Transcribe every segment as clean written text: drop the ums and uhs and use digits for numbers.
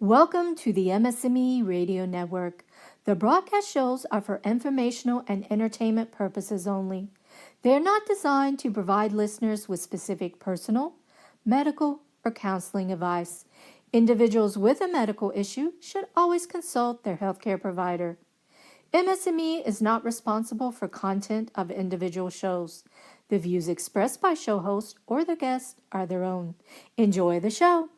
Welcome to the MS&Me Radio Network. The broadcast shows are for informational and entertainment purposes only. They are not designed to provide listeners with specific personal, medical, or counseling advice. Individuals with a medical issue should always consult their healthcare provider. MS&Me is not responsible for content of individual shows. The views expressed by show hosts or their guests are their own. Enjoy the show.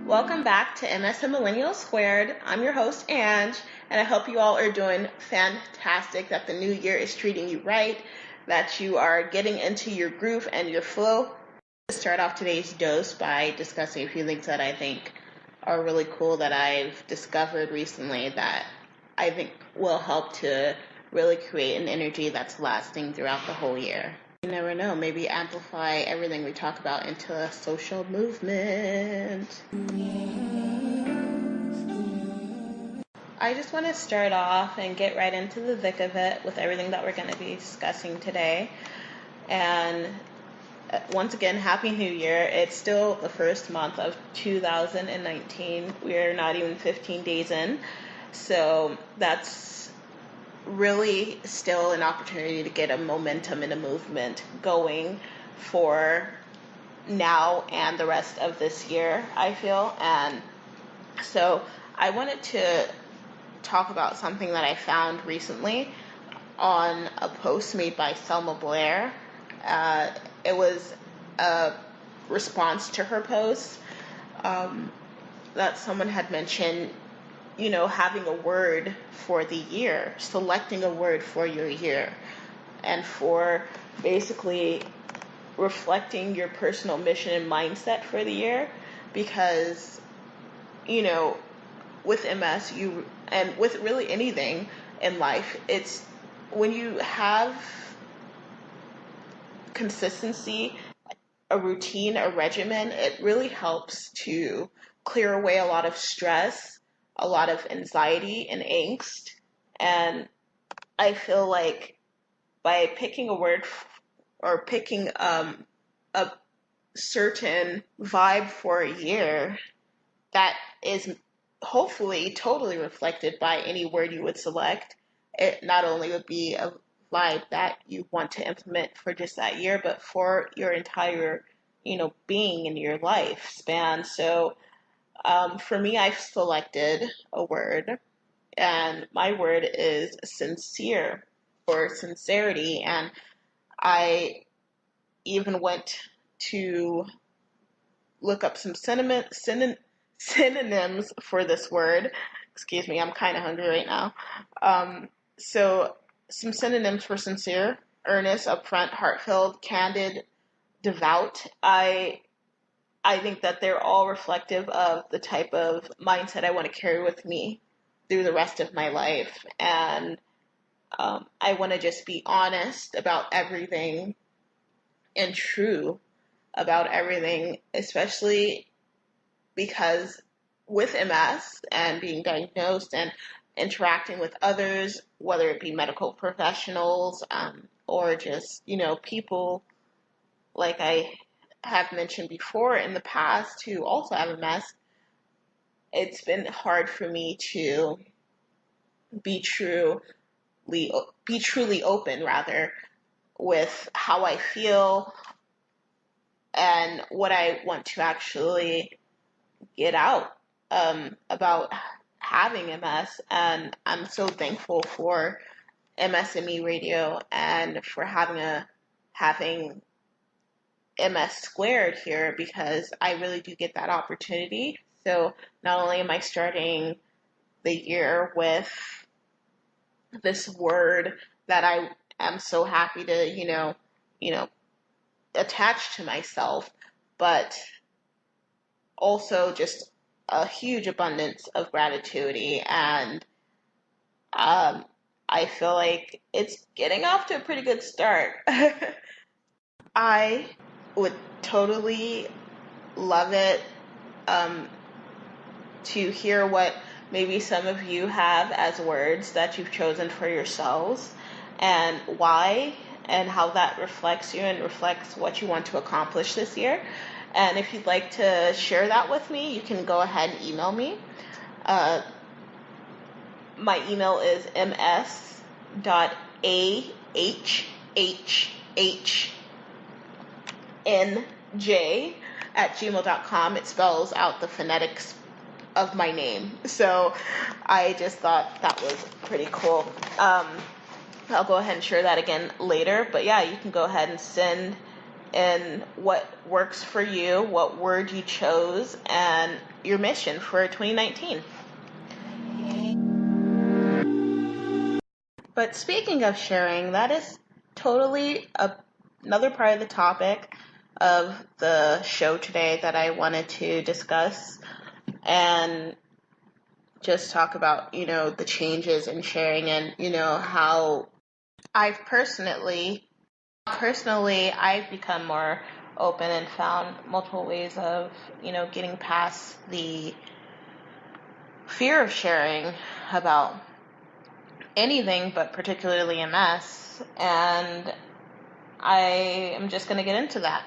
Welcome back to MS and Millennial Squared. I'm your host, Ange, and I hope you all are doing fantastic, that the new year is treating you right, that you are getting into your groove and your flow. To start off today's dose by discussing a few things that I think are really cool that I've discovered recently that I think will help to really create an energy that's lasting throughout the whole year. You never know, maybe amplify everything we talk about into a social movement. I just want to start off and get right into the thick of it with everything that we're going to be discussing today. And once again, Happy New Year. It's still the first month of 2019. We're not even 15 days in. So that's really still an opportunity to get a momentum and a movement going for now and the rest of this year, I feel. And so I wanted to talk about something that I found recently on a post made by Selma Blair. It was a response to her post that someone had mentioned, having a word for the year, selecting a word for your year, and for basically reflecting your personal mission and mindset for the year. Because, with MS, and with really anything in life, it's when you have consistency, a routine, a regimen, it really helps to clear away a lot of stress, a lot of anxiety and angst. And I feel like by picking a word or picking a certain vibe for a year that is hopefully totally reflected by any word you would select, it not only would be a vibe that you want to implement for just that year, but for your entire, being in your lifespan. So for me, I've selected a word, and my word is sincere, or sincerity. And I even went to look up some synonyms for this word. Excuse me, I'm kind of hungry right now. So some synonyms for sincere: earnest, upfront, heartfelt, candid, devout. I think that they're all reflective of the type of mindset I want to carry with me through the rest of my life. And I want to just be honest about everything and true about everything, especially because with MS and being diagnosed and interacting with others, whether it be medical professionals or just, people like I have mentioned before in the past who also have MS, it's been hard for me to be truly open, rather, with how I feel and what I want to actually get out about having MS. And I'm so thankful for MS&Me Radio and for having MS Squared here, because I really do get that opportunity. So not only am I starting the year with this word that I am so happy to, attach to myself, but also just a huge abundance of gratitude. And I feel like it's getting off to a pretty good start. I would totally love it to hear what maybe some of you have as words that you've chosen for yourselves, and why, and how that reflects you and reflects what you want to accomplish this year. And if you'd like to share that with me, you can go ahead and email me. My email is ms.ahhhnj@gmail.com. It spells out the phonetics of my name. So I just thought that was pretty cool. I'll go ahead and share that again later. But yeah, you can go ahead and send in what works for you, what word you chose, and your mission for 2019. But speaking of sharing, that is totally another part of the topic of the show today that I wanted to discuss and just talk about, the changes in sharing and, how I've personally, I've become more open and found multiple ways of, getting past the fear of sharing about anything, but particularly MS. And I am just going to get into that.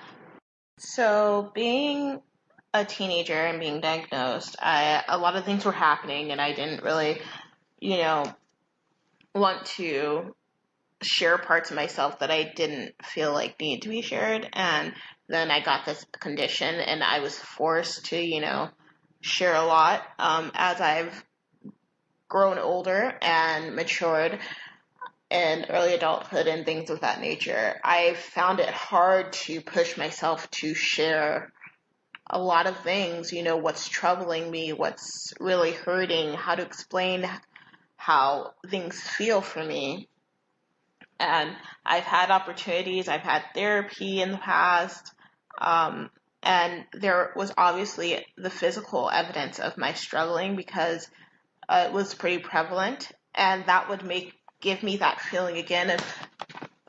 So being a teenager and being diagnosed, a lot of things were happening, and I didn't really, want to share parts of myself that I didn't feel like needed to be shared. And then I got this condition, and I was forced to, share a lot. As I've grown older and matured in early adulthood and things of that nature, I found it hard to push myself to share a lot of things, what's troubling me, what's really hurting, how to explain how things feel for me. And I've had opportunities, I've had therapy in the past, and there was obviously the physical evidence of my struggling because it was pretty prevalent, and that would give me that feeling again of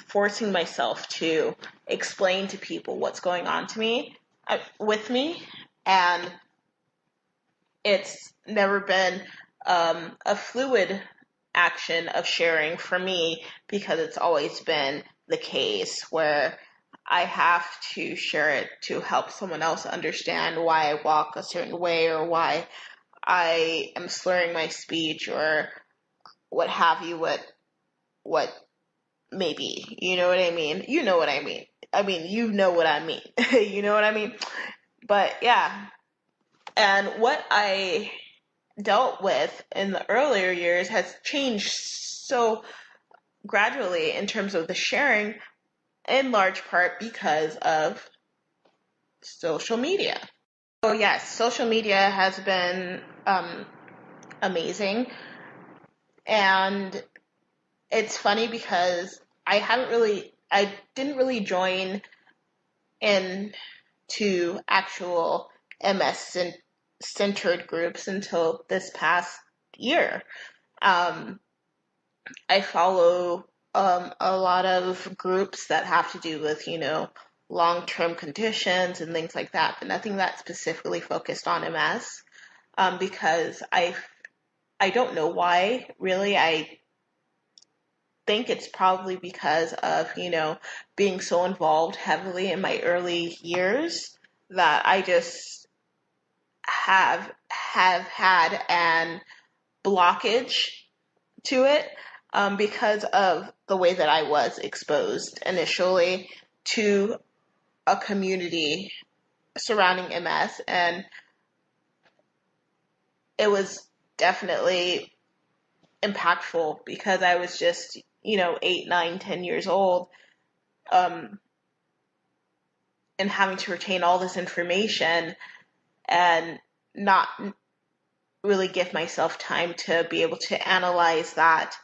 forcing myself to explain to people what's going on with me. And it's never been a fluid action of sharing for me, because it's always been the case where I have to share it to help someone else understand why I walk a certain way, or why I am slurring my speech, or what have you, what maybe, you know what I mean? You know what I mean. You know what I mean. You know what I mean? But yeah. And what I dealt with in the earlier years has changed so gradually in terms of the sharing, in large part because of social media. So yes, social media has been amazing. And it's funny because I didn't really join into actual MS-centered groups until this past year. I follow a lot of groups that have to do with, long-term conditions and things like that, but nothing that's specifically focused on MS, because I don't know why, really. I think it's probably because of, being so involved heavily in my early years that I just have had an blockage to it, because of the way that I was exposed initially to a community surrounding MS. And it was definitely impactful because I was just, 8, 9, 10 years old, and having to retain all this information and not really give myself time to be able to analyze that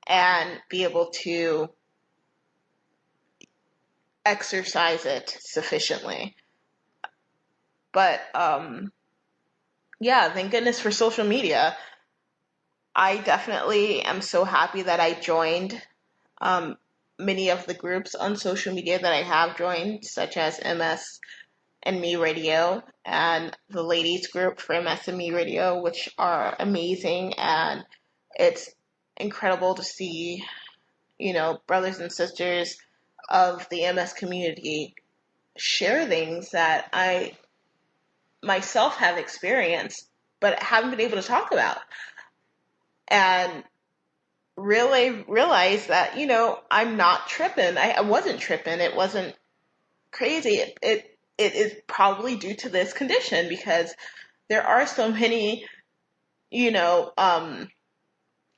and be able to exercise it sufficiently. But yeah, thank goodness for social media. I definitely am so happy that I joined many of the groups on social media that I have joined, such as MS MS&Me Radio and the ladies group for MS&Me Radio, which are amazing. And it's incredible to see, brothers and sisters of the MS community share things that I myself have experienced, but haven't been able to talk about. And really realize that, I'm not tripping. I wasn't tripping. It wasn't crazy. It is probably due to this condition because there are so many,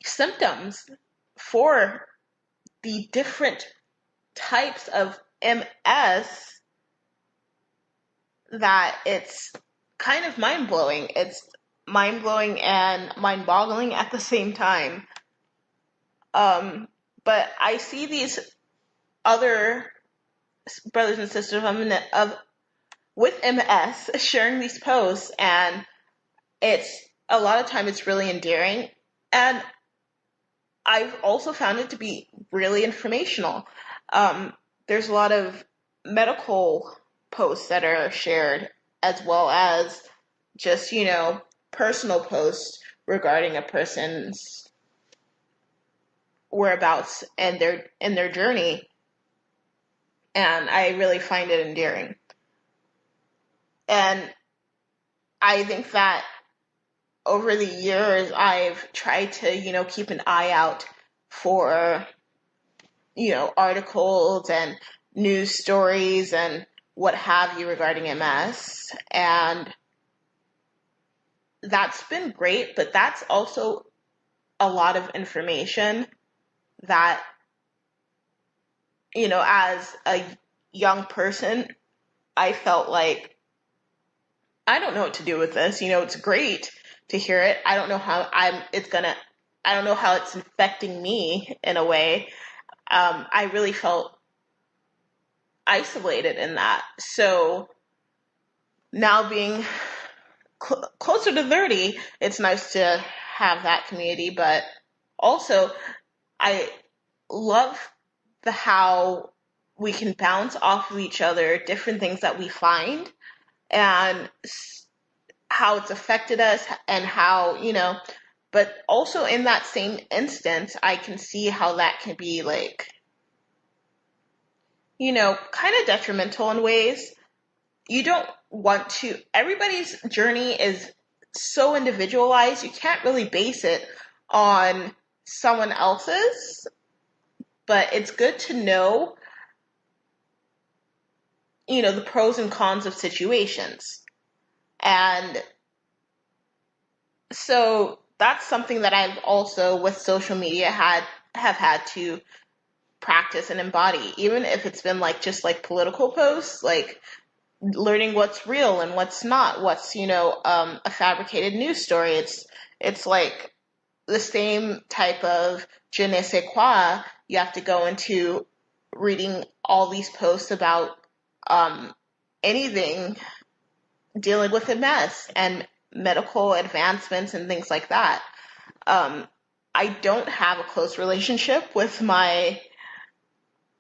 symptoms for the different types of MS that it's kind of mind-blowing. It's mind-blowing and mind-boggling at the same time. But I see these other brothers and sisters with MS sharing these posts, and it's a lot of time it's really endearing. And I've also found it to be really informational. There's a lot of medical posts that are shared, as well as just, personal posts regarding a person's whereabouts and their journey. And I really find it endearing. And I think that over the years, I've tried to, keep an eye out for, articles and news stories and what have you regarding MS. And that's been great, but that's also a lot of information that, as a young person, I felt like, I don't know what to do with this. It's great to hear it. I don't know how I don't know how it's affecting me in a way. I really felt isolated in that. So now being closer to 30, it's nice to have that community, but also I love how we can bounce off of each other, different things that we find, and how it's affected us, and how, but also in that same instance, I can see how that can be like, kind of detrimental in ways. You don't want to, everybody's journey is so individualized, you can't really base it on someone else's, but it's good to know, the pros and cons of situations. And so that's something that I've also, with social media, have had to practice and embody, even if it's been just political posts, like learning what's real and what's not, what's, a fabricated news story. It's like the same type of je ne sais quoi. You have to go into reading all these posts about anything dealing with MS and medical advancements and things like that. I don't have a close relationship with my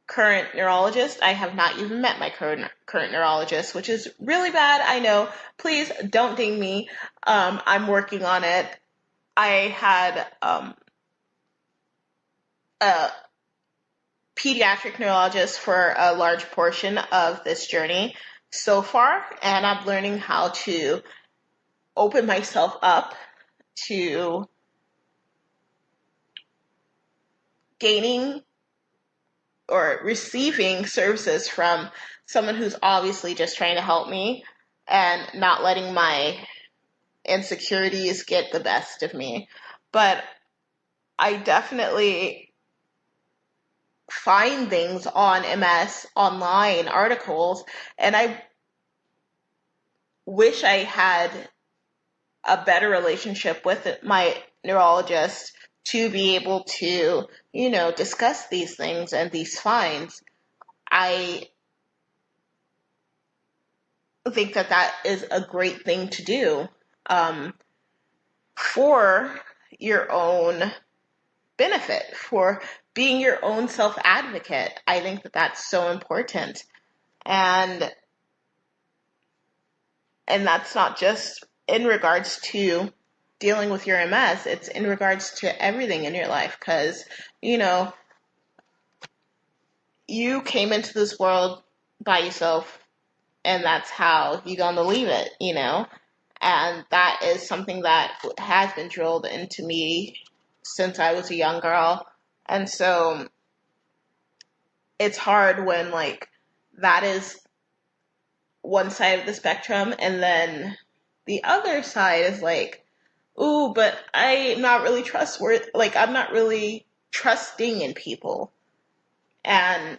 current neurologist. I have not even met my current neurologist, which is really bad. I know. Please don't ding me. I'm working on it. I had a pediatric neurologist for a large portion of this journey so far, and I'm learning how to open myself up to gaining or receiving services from someone who's obviously just trying to help me and not letting my insecurities get the best of me. But I definitely find things on MS online, articles, and I wish I had a better relationship with my neurologist to be able to, discuss these things and these finds. I think that is a great thing to do for your own benefit, for being your own self-advocate. I think that that's so important. And And that's not just in regards to dealing with your MS, it's in regards to everything in your life. Because, you know, you came into this world by yourself, and that's how you're going to leave it, you know? And that is something that has been drilled into me since I was a young girl. And so it's hard when, like, that is one side of the spectrum, and then the other side is like, ooh, but I'm not really trustworthy. Like, I'm not really trusting in people. And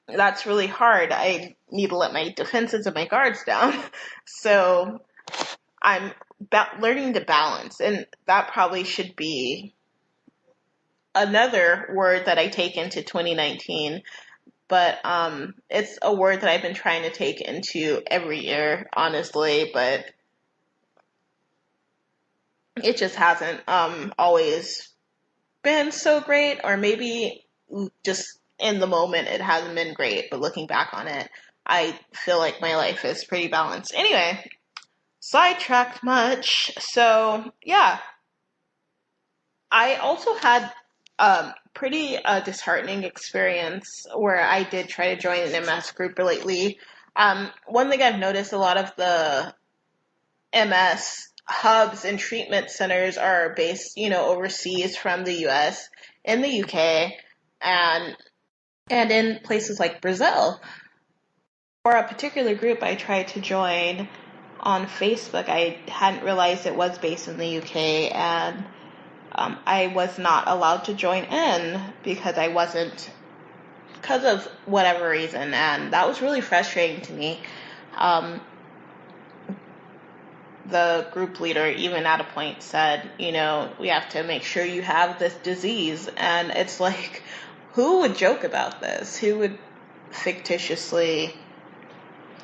that's really hard. I need to let my defenses and my guards down. So I'm learning to balance. And that probably should be another word that I take into 2019. But it's a word that I've been trying to take into every year, honestly. But it just hasn't always been so great, or maybe just in the moment it hasn't been great, but looking back on it, I feel like my life is pretty balanced. Anyway, sidetracked much. So yeah, I also had pretty disheartening experience where I did try to join an MS group lately. One thing I've noticed, a lot of the MS hubs and treatment centers are based, overseas from the US, in the UK, and in places like Brazil. For a particular group I tried to join on Facebook, I hadn't realized it was based in the UK, and I was not allowed to join in because because of whatever reason, and that was really frustrating to me. The group leader even at a point said, we have to make sure you have this disease. And it's like, who would joke about this? Who would fictitiously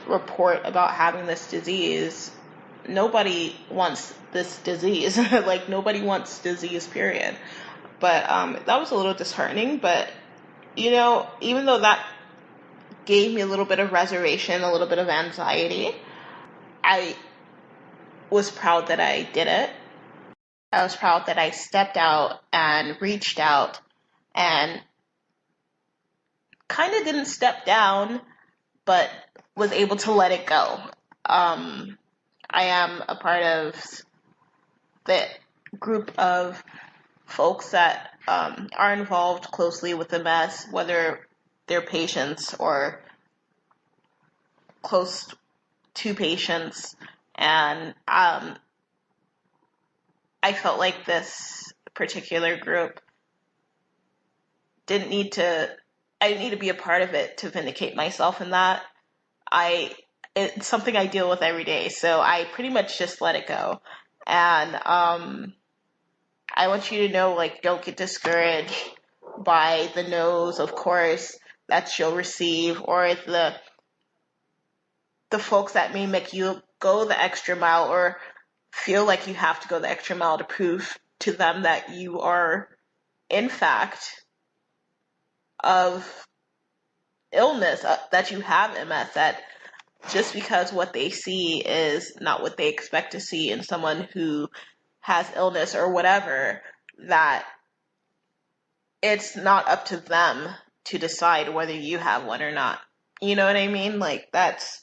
report about having this disease? Nobody wants this disease. Like, nobody wants disease, period. But that was a little disheartening. But, even though that gave me a little bit of reservation, a little bit of anxiety, I was proud that I did it. I was proud that I stepped out and reached out and kind of didn't step down, but was able to let it go. I am a part of the group of folks that are involved closely with MS, whether they're patients or close to patients. And I felt like this particular group I didn't need to be a part of it to vindicate myself in that. It's something I deal with every day, so I pretty much just let it go. And I want you to know, like, don't get discouraged by the no's, of course, that you'll receive, or the folks that may make you go the extra mile or feel like you have to go the extra mile to prove to them that you are, in fact, of illness, that you have MS, that just because what they see is not what they expect to see in someone who has illness or whatever, that it's not up to them to decide whether you have one or not. You know what I mean? Like, that's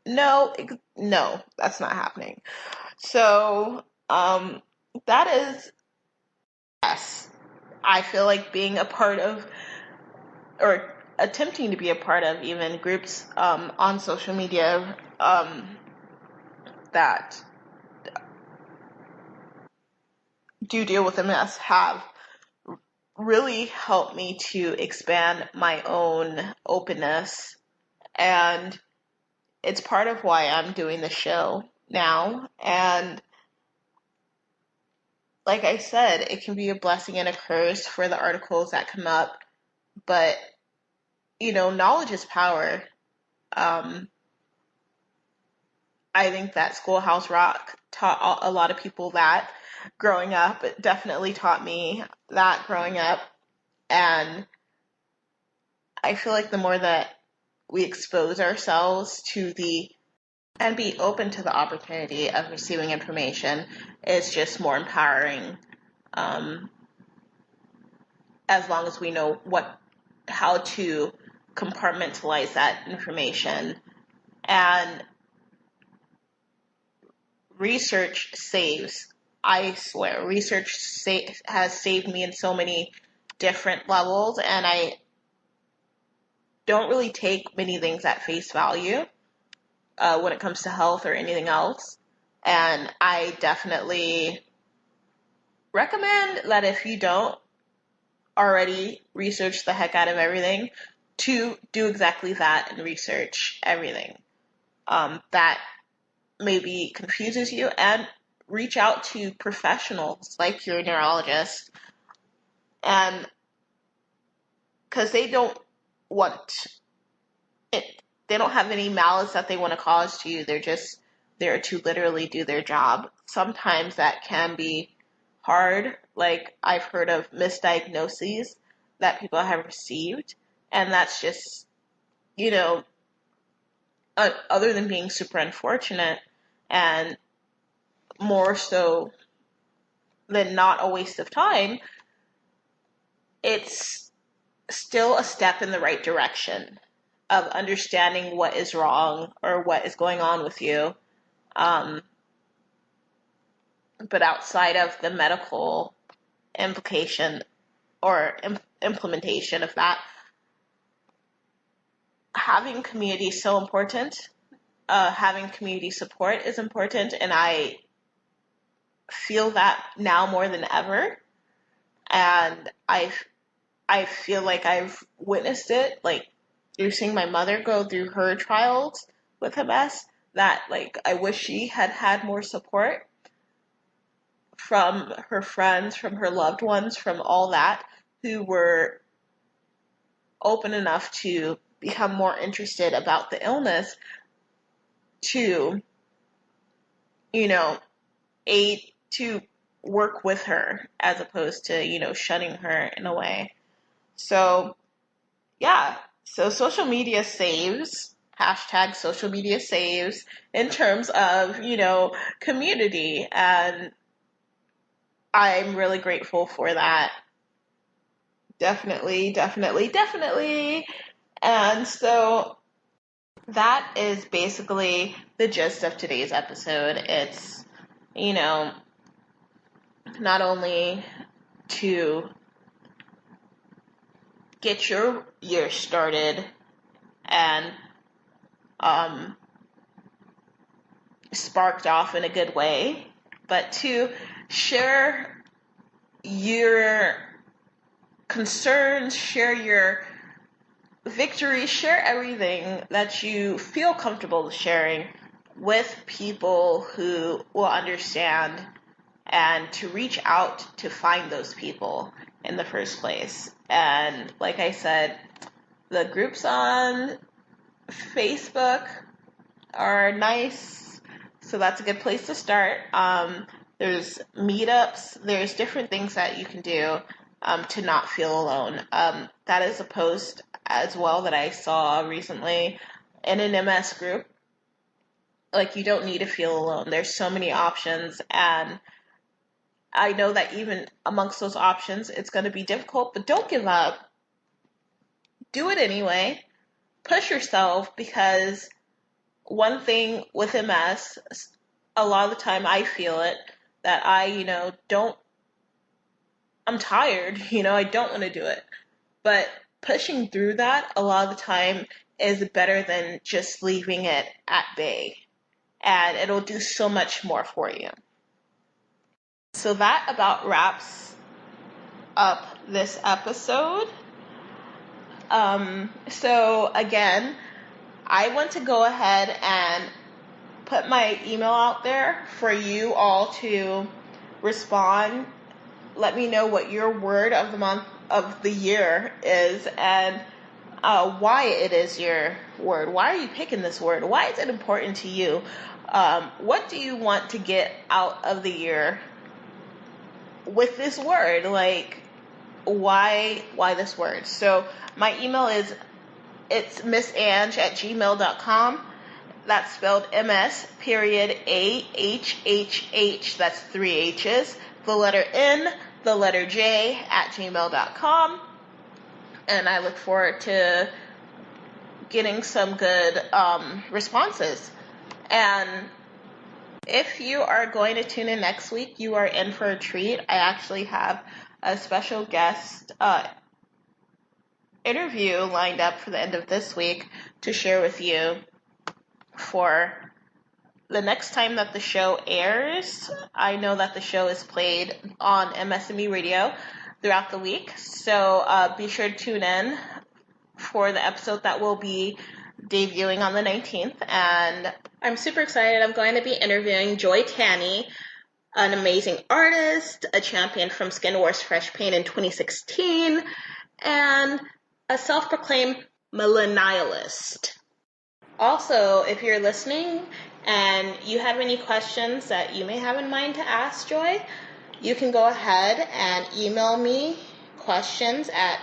no, that's not happening. So, that is, yes, I feel like being a part of, or attempting to be a part of, even groups on social media that do deal with MS have really helped me to expand my own openness. And it's part of why I'm doing the show now. And like I said, it can be a blessing and a curse for the articles that come up. But, knowledge is power. I think that Schoolhouse Rock taught a lot of people that growing up. It definitely taught me that growing up. And I feel like the more that we expose ourselves to the and be open to the opportunity of receiving information is just more empowering, as long as we know how to compartmentalize that information. And research saves. I swear, has saved me in so many different levels, and I don't really take many things at face value when it comes to health or anything else. And I definitely recommend that if you don't already research the heck out of everything, to do exactly that and research everything that maybe confuses you, and reach out to professionals like your neurologist, and because they don't want it, they don't have any malice that they want to cause to you. They're just there to literally do their job. Sometimes that can be hard. Like, I've heard of misdiagnoses that people have received, and that's just, other than being super unfortunate, and more so than not a waste of time, it's still a step in the right direction of understanding what is wrong or what is going on with you. But outside of the medical implication or implementation of that, having community is so important. Having community support is important, and I feel that now more than ever. And I feel like I've witnessed it, like through seeing my mother go through her trials with MS, that like I wish she had had more support from her friends, from her loved ones, from all that, who were open enough to become more interested about the illness, to, aid, to work with her, as opposed to, shunning her in a way. So, yeah. So social media saves, hashtag social media saves, in terms of, community. And I'm really grateful for that. Definitely, definitely, definitely. And so that is basically the gist of today's episode. It's, not only to get your year started and sparked off in a good way, but to share your concerns, share your victories, share everything that you feel comfortable sharing with people who will understand, and to reach out to find those people in the first place. And like I said, the groups on Facebook are nice, so that's a good place to start. There's meetups, there's different things that you can do to not feel alone. That is a post as well that I saw recently in an MS group. Like, you don't need to feel alone. There's so many options, and I know that even amongst those options, it's going to be difficult, but don't give up. Do it anyway. Push yourself, because one thing with MS, a lot of the time I feel it, that I'm tired, I don't want to do it. But pushing through that a lot of the time is better than just leaving it at bay. And it'll do so much more for you. So that about wraps up this episode. So again, I want to go ahead and put my email out there for you all to respond. Let me know what your word of the month of the year is, and why it is your word. Why are you picking this word? Why is it important to you? What do you want to get out of the year with this word? Like, why this word? So my email is, it's missange@gmail.com. that's spelled MS period AHHH, that's 3 H's, the letter N, the letter J at gmail.com. And I look forward to getting some good responses. And if you are going to tune in next week, you are in for a treat. I actually have a special guest interview lined up for the end of this week to share with you for the next time that the show airs. I know that the show is played on MS&Me radio throughout the week, so be sure to tune in for the episode that will be debuting on the 19th. And I'm super excited. I'm going to be interviewing Joy Tanny, an amazing artist, a champion from Skin Wars Fresh Paint in 2016, and a self-proclaimed millennialist. Also, if you're listening and you have any questions that you may have in mind to ask Joy, you can go ahead and email me questions at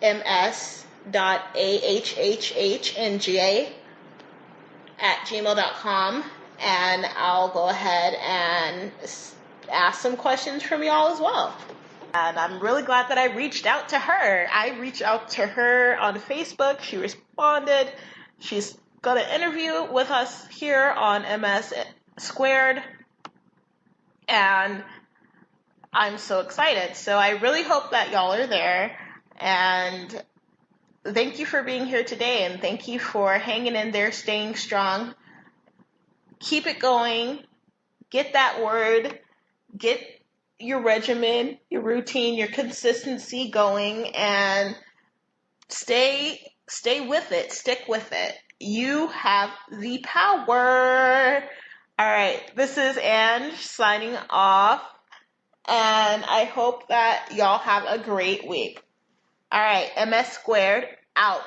ms.ahhhnga@gmail.com, and I'll go ahead and ask some questions from y'all as well. And I'm really glad that I reached out to her. I reached out to her on Facebook. She responded. She's got an interview with us here on MS Squared. And I'm so excited. So I really hope that y'all are there. And thank you for being here today. And thank you for hanging in there, staying strong. Keep it going. Get that word. Get your regimen, your routine, your consistency going, and stay with it. Stick with it. You have the power. All right, this is Ange signing off, and I hope that y'all have a great week. All right, MS Squared out.